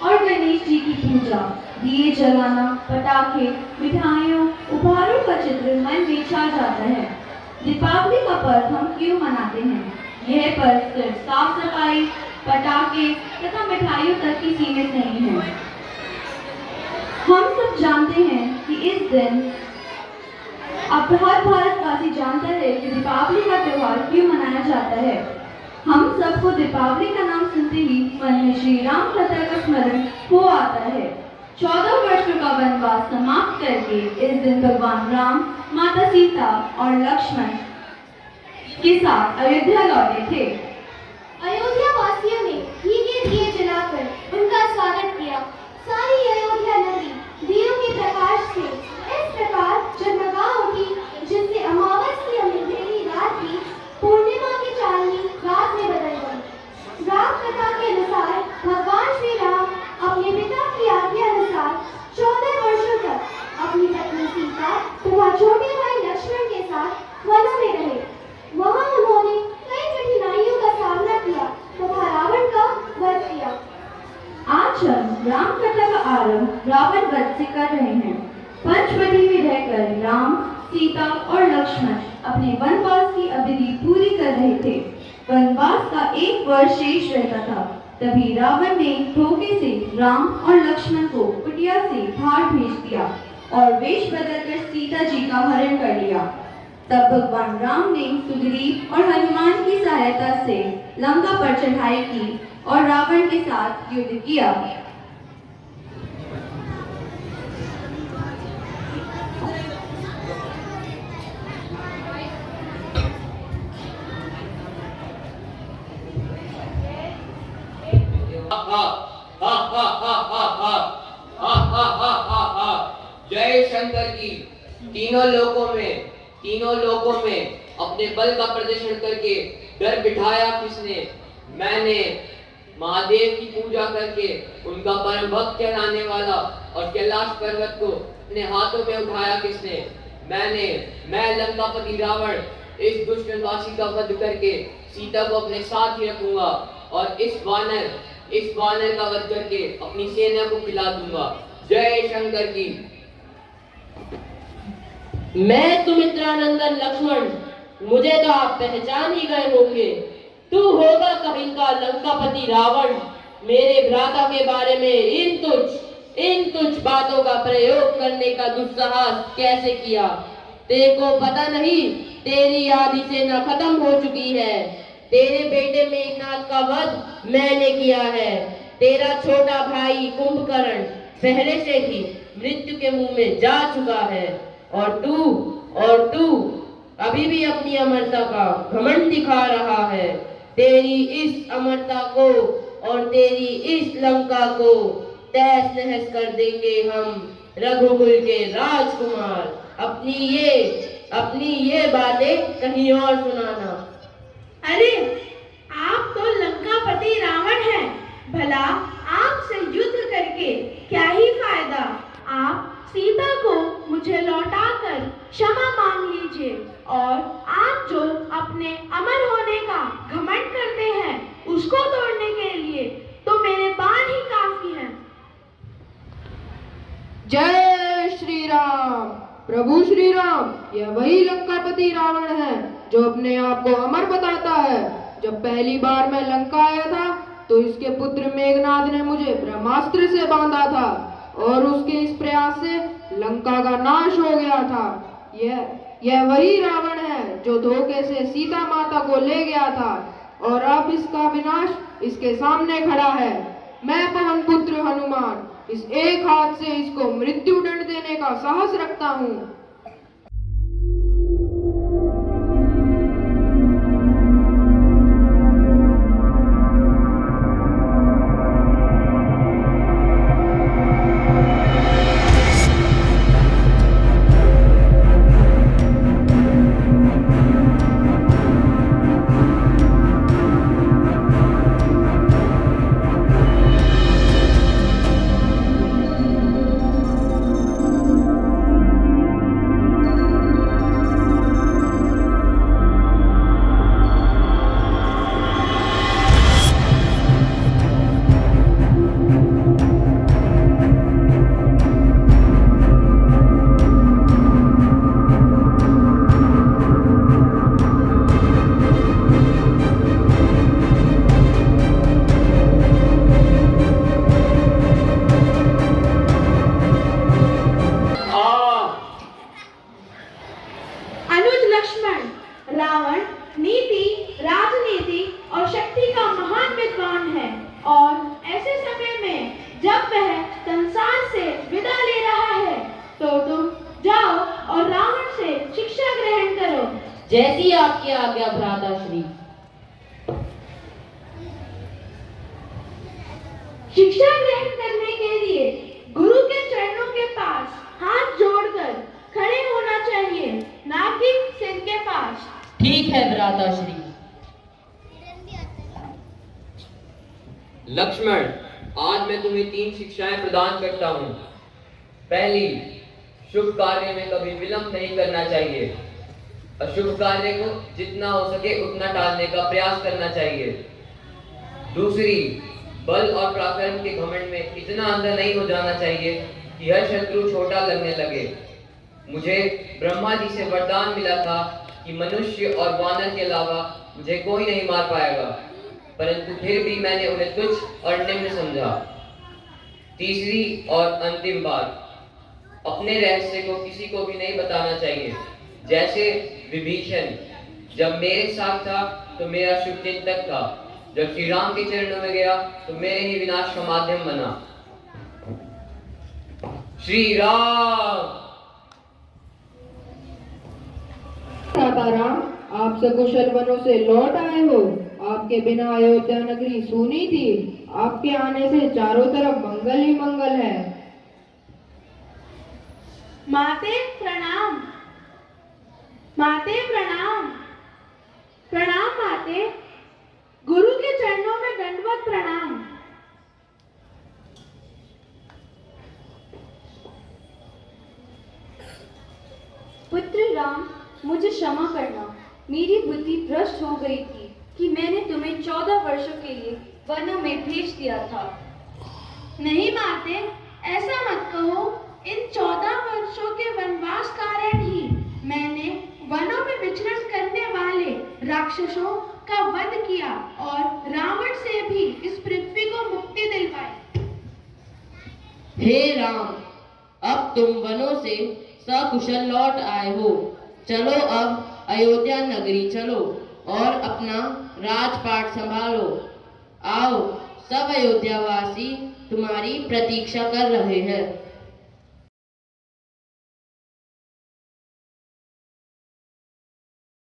और गणेश जी की पूजा, दिए जलाना, पटाखे, मिठाइयों, उपहारों का चित्र मन में छा जाता है। दीपावली का पर्व हम क्यों मनाते हैं? यह पर्व सिर्फ साफ सफाई, पटाखे तथा मिठाइयों तक ही सीमित नहीं है। हम सब जानते हैं कि इस दिन अब हर भारतवासी जानता है कि दीपावली का त्योहार क्यों मनाया जाता है। हम सबको दीपावली का नाम सुनते ही मन में श्री राम कथा का स्मरण हो आता है। 14 वर्षों का वनवास समाप्त करके इस दिन भगवान राम, माता सीता और लक्ष्मण के साथ अयोध्या लौटे थे। अयोध्या वासियों ने घी के दिए जलाकर उनका स्वागत किया। सारी अयोध्या नगरी दियों के प्रकाश से इस प्रकार जगमगा उठी जिससे अमावस की अंधेरी रात भी पूर्णिमा की चांदनी रात में बदल गई। राम कथा के अनुसार भगवान श्री राम अपने पिता की आज्ञा अनुसार 14 वर्षों तक अपनी पत्नी सीता तथा छोटे भाई लक्ष्मण के साथ वनों में रहे। वहां उन्होंने कई कठिनाइयों का सामना किया तथा रावण का वध किया। आज हम राम कथा का आरंभ रावण वध से कर रहे हैं। पंचवटी में रहकर राम, सीता और लक्ष्मण अपने वनवास की अवधि पूरी कर रहे थे। वनवास का 1 वर्ष शेष रहता था। तभी रावण ने धोखे से राम और लक्ष्मण को कुटिया से बाहर भेज दिया और वेश बदलकर सीता जी का हरण कर लिया। तब भगवान राम ने सुग्रीव और हनुमान की सहायता से लंका पर चढ़ाई की और रावण के साथ युद्ध किया। जय शंकर की। तीनों लोकों में अपने बल का प्रदर्शन करके डर बिठाया किसने? मैंने। महादेव की पूजा करके उनका परम भक्त कहलाने वाला और कैलाश पर्वत को अपने हाथों में उठाया किसने? मैंने। मैं लंकापति रावण इस दुष्ट वनवासी का वध करके सीता को अपने साथ ही रखूंगा और इस वानर का वध करके अपनी सेना को खिला दूंगा। जय शंकर की। मैं सुमित्रानंदन लक्ष्मण, मुझे तो आप पहचान ही गए होंगे। तू होगा कभी का लंकापति रावण। मेरे भ्राता के बारे में इन तुच्छ बातों का प्रयोग करने का दुस्साहस कैसे किया? तेरे को पता नहीं, तेरी आधी सेना खत्म हो चुकी है। तेरे बेटे मेघनाथ का वध मैंने किया है। तेरा छोटा भाई कुंभकर्ण पहले से ही मृत्यु के मुंह में जा चुका है और तू अभी भी अपनी अमरता का घमंड दिखा रहा है। तेरी इस अमरता को और तेरी इस लंका को तहस नहस कर देंगे हम रघुकुल के राजकुमार। अपनी ये बातें कहीं और सुनाना। अरे, आप तो लंकापति रावण हैं। भला आपसे युद्ध करके क्या ही फायदा? आप सीता को मुझे लौटाकर क्षमा मांग लीजिए और आप जो अपने अमर होने का घमंड करते हैं उसको तोड़ने के लिए तो मेरे बाण ही काफी हैं। जय श्री राम। प्रभु श्री राम, यह वही लंकापति रावण है जो अपने आप को अमर बताता है। जब पहली बार मैं लंका आया था तो इसके पुत्र मेघनाथ ने मुझे ब्रह्मास्त्र से बांधा था और उसके इस प्रयास से लंका का नाश हो गया था। यह वही रावण है जो धोखे से सीता माता को ले गया था और अब इसका विनाश इसके सामने खड़ा है। मैं पवन पुत्र हनुमान इस एक हाथ से इसको मृत्यु दंड देने का साहस रखता हूँ। जैसी आपकी आज्ञा भ्राताश्री। शिक्षा ग्रहण करने के लिए गुरु के चरणों के पास हाथ जोड़कर खड़े होना चाहिए, ना कि सिर के पास। ठीक है भ्राताश्री। लक्ष्मण, आज मैं तुम्हें 3 शिक्षाएं प्रदान करता हूँ। पहली, शुभ कार्य में कभी विलंब नहीं करना चाहिए। अशुभ कार्य को जितना हो सके उतना टालने का प्रयास करना चाहिए। दूसरी, बल और पराक्रम के घमंड में इतना अंधा नहीं हो जाना चाहिए कि हर शत्रु छोटा लगने लगे। मुझे ब्रह्मा जी से वरदान मिला था कि मनुष्य और वानर के अलावा मुझे कोई नहीं मार पाएगा, परंतु फिर भी मैंने उन्हें तुच्छ और निम्न समझा। तीसरी और अंतिम बात, अपने रहस्य को किसी को भी नहीं बताना चाहिए। जैसे विभीषण, जब मेरे साथ था तो मेरा शुभचिंतक था, जब श्री राम के चरणों में गया तो मेरे ही विनाश का माध्यम बना। श्री राम। राम, आप सकुशल वनों से लौट आए हो। आपके बिना अयोध्या नगरी सूनी थी। आपके आने से चारों तरफ मंगल ही मंगल है। माते प्रणाम। माते प्रणाम। प्रणाम माते। गुरु के चरणों में दंडवत प्रणाम। पुत्र राम, मुझे क्षमा करना। मेरी बुद्धि भ्रष्ट हो गई थी कि मैंने तुम्हें 14 वर्षों के लिए वनों में भेज दिया था। नहीं माते, ऐसा मत कहो। इन 14 वर्षों के वनवास कारण ही मैंने वनों में विचरण करने वाले राक्षसों का वध किया और रावण से भी इस पृथ्वी को मुक्ति दिलवाई। हे राम, अब तुम वनों से सकुशल लौट आए हो। चलो अब अयोध्या नगरी चलो और अपना राजपाट संभालो। आओ, सब अयोध्यावासी तुम्हारी प्रतीक्षा कर रहे हैं।